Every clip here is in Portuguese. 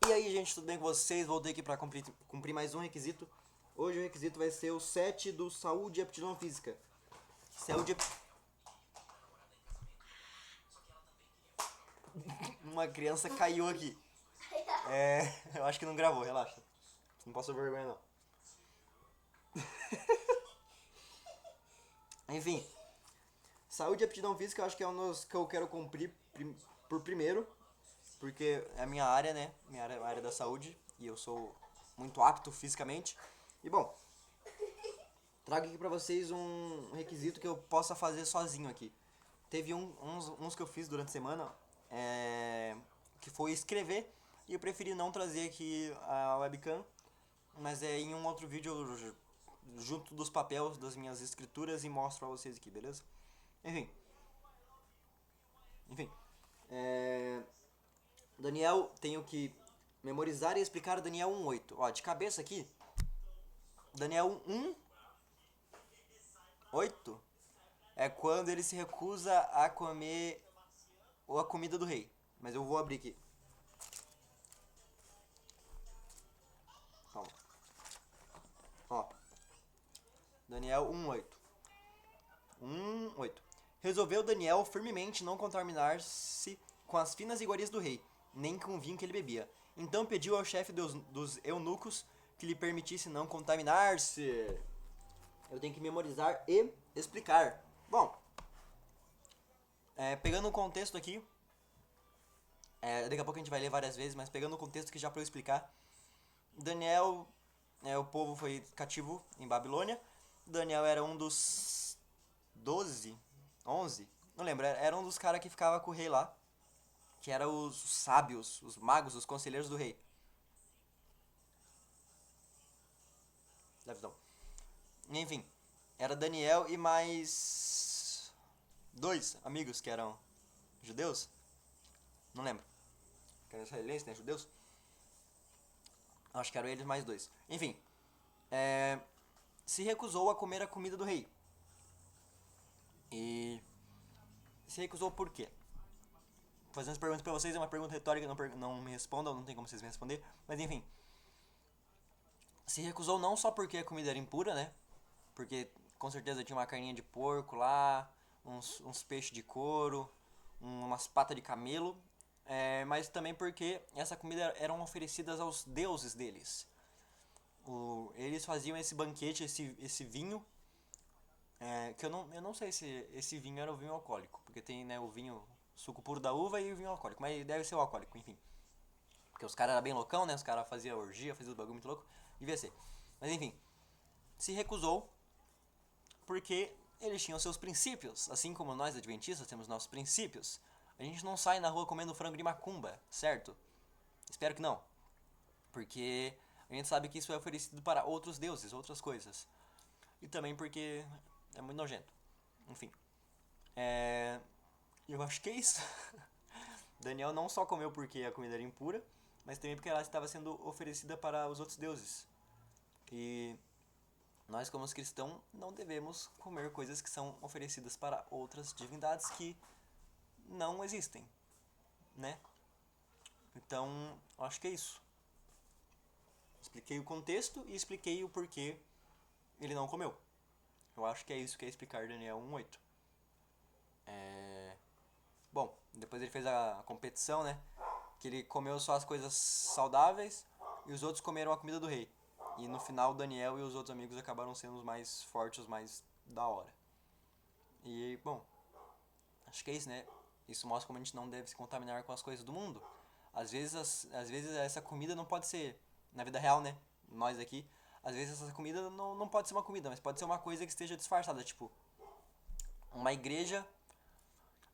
E aí, gente, tudo bem com vocês? Voltei aqui para cumprir mais um requisito. Hoje o requisito vai ser o 7 do Saúde e Aptidão Física. Saúde... Uma criança caiu aqui. Eu acho que não gravou, relaxa. Não posso ver vergonha, não. Enfim, Saúde e Aptidão Física eu acho que é um dos que eu quero cumprir por primeiro. Porque é a minha área, né? Minha área é a área da saúde. E eu sou muito apto fisicamente. E bom, trago aqui pra vocês um requisito que eu possa fazer sozinho aqui. Teve uns que eu fiz durante a semana, que foi escrever, e eu preferi não trazer aqui a webcam, mas em um outro vídeo eu junto dos papéis das minhas escrituras e mostro pra vocês aqui, beleza? Enfim, enfim. É, Daniel, tenho que memorizar e explicar Daniel 1:8. Ó, de cabeça aqui, Daniel 1:8 é quando ele se recusa a comer a comida do rei. Mas eu vou abrir aqui. Calma. Ó, Daniel 1:8. 1:8. Resolveu Daniel firmemente não contaminar-se com as finas iguarias do rei, nem com o vinho que ele bebia. Então pediu ao chefe dos eunucos que lhe permitisse não contaminar-se. Eu tenho que memorizar e explicar. Bom, pegando o contexto aqui, daqui a pouco a gente vai ler várias vezes, mas pegando o contexto aqui já para eu explicar. Daniel, o povo foi cativo em Babilônia. Daniel era um dos 12, 11, não lembro, era um dos caras que ficava com o rei lá, que eram os sábios, os magos, os conselheiros do rei. Da visão. Enfim, era Daniel e mais dois amigos que eram judeus, não lembro, que eram israelenses, né, judeus. Acho que eram eles mais dois. Enfim, se recusou a comer a comida do rei. E se recusou por quê? Fazendo as perguntas pra vocês, é uma pergunta retórica, não me respondam, não tem como vocês me responder. Mas enfim, se recusou não só porque a comida era impura, né? Porque com certeza tinha uma carninha de porco lá, uns peixes de couro, umas patas de camelo, mas também porque essa comida eram oferecidas aos deuses deles. Eles faziam esse banquete, esse vinho, que eu não sei se esse vinho era o vinho alcoólico, porque tem, né, o vinho suco puro da uva e o vinho alcoólico, mas deve ser o alcoólico, enfim. Porque os caras eram bem loucão, né? Os caras faziam orgia, faziam os bagulho muito louco. Devia ser. Mas enfim, se recusou porque eles tinham seus princípios. Assim como nós adventistas temos nossos princípios. A gente não sai na rua comendo frango de macumba, certo? Espero que não. Porque a gente sabe que isso é oferecido para outros deuses, outras coisas. E também porque é muito nojento. Enfim. Eu acho que é isso. Daniel não só comeu porque a comida era impura, mas também porque ela estava sendo oferecida para os outros deuses. E nós, como cristãos, não devemos comer coisas que são oferecidas para outras divindades que não existem, né? Então, acho que é isso. Expliquei o contexto e expliquei o porquê ele não comeu. Eu acho que é isso que é explicar Daniel 1:8. Bom, depois ele fez a competição, né? Que ele comeu só as coisas saudáveis e os outros comeram a comida do rei. E no final, Daniel e os outros amigos acabaram sendo os mais fortes, os mais da hora. E, bom, acho que é isso, né? Isso mostra como a gente não deve se contaminar com as coisas do mundo. Às vezes essa comida não pode ser, na vida real, né? Nós aqui, às vezes essa comida não pode ser uma comida, mas pode ser uma coisa que esteja disfarçada. Tipo, uma igreja.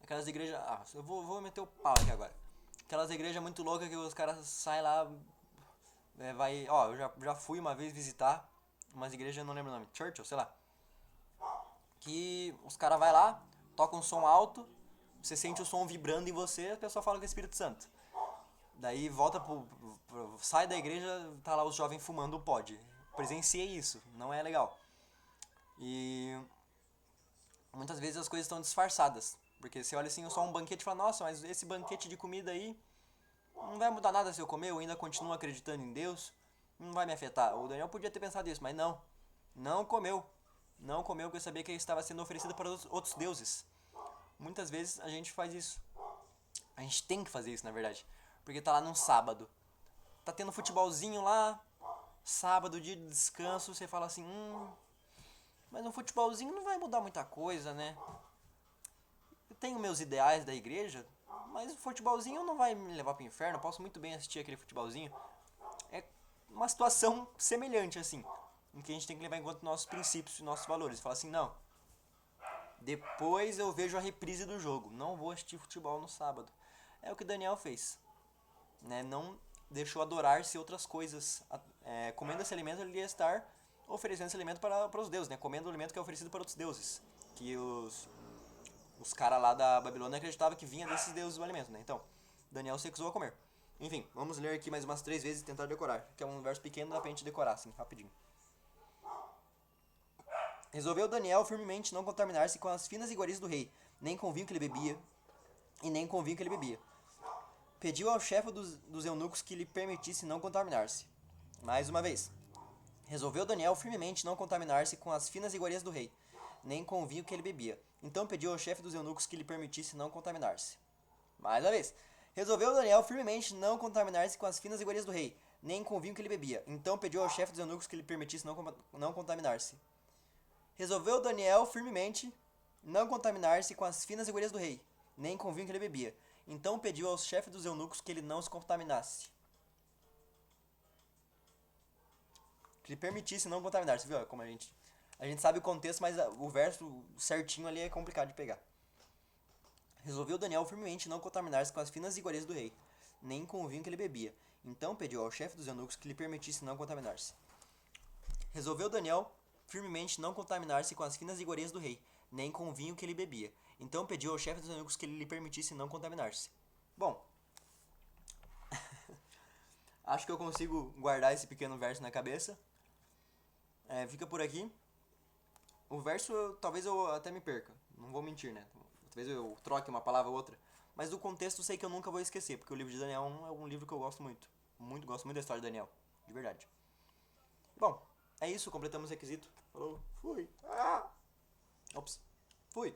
Aquelas igrejas. Ah, vou meter o pau aqui agora. Aquelas igrejas muito loucas que os caras saem lá. Ó, eu já fui uma vez visitar umas igrejas, não lembro o nome, Churchill, sei lá. Que os caras vai lá, tocam um som alto, você sente o som vibrando em você, a pessoa fala que é Espírito Santo. Daí volta sai da igreja, tá lá os jovens fumando o pod. Presenciei isso, não é legal. E muitas vezes as coisas estão disfarçadas. Porque você olha assim, só um banquete e fala, nossa, mas esse banquete de comida aí Não vai mudar nada se eu comer, eu ainda continuo acreditando em Deus. Não vai me afetar. O Daniel podia ter pensado isso, mas não. Não comeu. Não comeu porque eu sabia que ele estava sendo oferecido para outros deuses. Muitas vezes a gente faz isso. A gente tem que fazer isso, na verdade. Porque tá lá num sábado. Tá tendo futebolzinho lá. Sábado, dia de descanso. Você fala assim: mas um futebolzinho não vai mudar muita coisa, né? Eu tenho meus ideais da igreja, mas o futebolzinho não vai me levar pro inferno. Eu posso muito bem assistir aquele futebolzinho. É uma situação semelhante, assim. Em que a gente tem que levar em conta nossos princípios e nossos valores. Fala assim: não. Depois eu vejo a reprise do jogo. Não vou assistir futebol no sábado. É o que Daniel fez. Né? Não deixou adorar-se outras coisas. Comendo esse alimento, ele ia estar oferecendo esse alimento para os deuses. Né? Comendo o alimento que é oferecido para outros deuses. Que os caras lá da Babilônia acreditavam que vinha desses deuses o alimento. Né? Então, Daniel se recusou a comer. Enfim, vamos ler aqui mais umas 3 vezes e tentar decorar. Que é um verso pequeno, dá pra gente decorar, assim, rapidinho. Resolveu Daniel firmemente não contaminar-se com as finas iguarias do rei, nem com o vinho que ele bebia, e nem com o vinho que ele bebia. Pediu ao chefe dos eunucos que lhe permitisse não contaminar-se. Mais uma vez. Resolveu Daniel firmemente não contaminar-se com as finas iguarias do rei, nem com o vinho que ele bebia. Então pediu ao chefe dos eunucos que lhe permitisse não contaminar-se. Mais uma vez. Resolveu Daniel firmemente não contaminar-se com as finas iguarias do rei, nem com o vinho que ele bebia. Então pediu ao chefe dos eunucos que lhe permitisse não contaminar-se. Resolveu Daniel firmemente não contaminar-se com as finas iguarias do rei, nem com o vinho que ele bebia. Então pediu ao chefe dos eunucos que ele não se contaminasse. Que lhe permitisse não contaminar-se, viu? Como a gente sabe o contexto, mas o verso certinho ali é complicado de pegar. Resolveu Daniel firmemente não contaminar-se com as finas iguarias do rei, nem com o vinho que ele bebia. Então pediu ao chefe dos eunucos que lhe permitisse não contaminar-se. Resolveu Daniel firmemente não contaminar-se com as finas iguarias do rei, nem com o vinho que ele bebia. Então pediu ao chefe dos eunucos que lhe permitisse não contaminar-se. Bom, acho que eu consigo guardar esse pequeno verso na cabeça. Fica por aqui. O verso talvez eu até me perca, não vou mentir, né? Talvez eu troque uma palavra ou outra. Mas do contexto eu sei que eu nunca vou esquecer, porque o livro de Daniel é um livro que eu gosto muito. Gosto muito da história de Daniel, de verdade. Bom, é isso, completamos o requisito. Falou, fui. Ops, fui.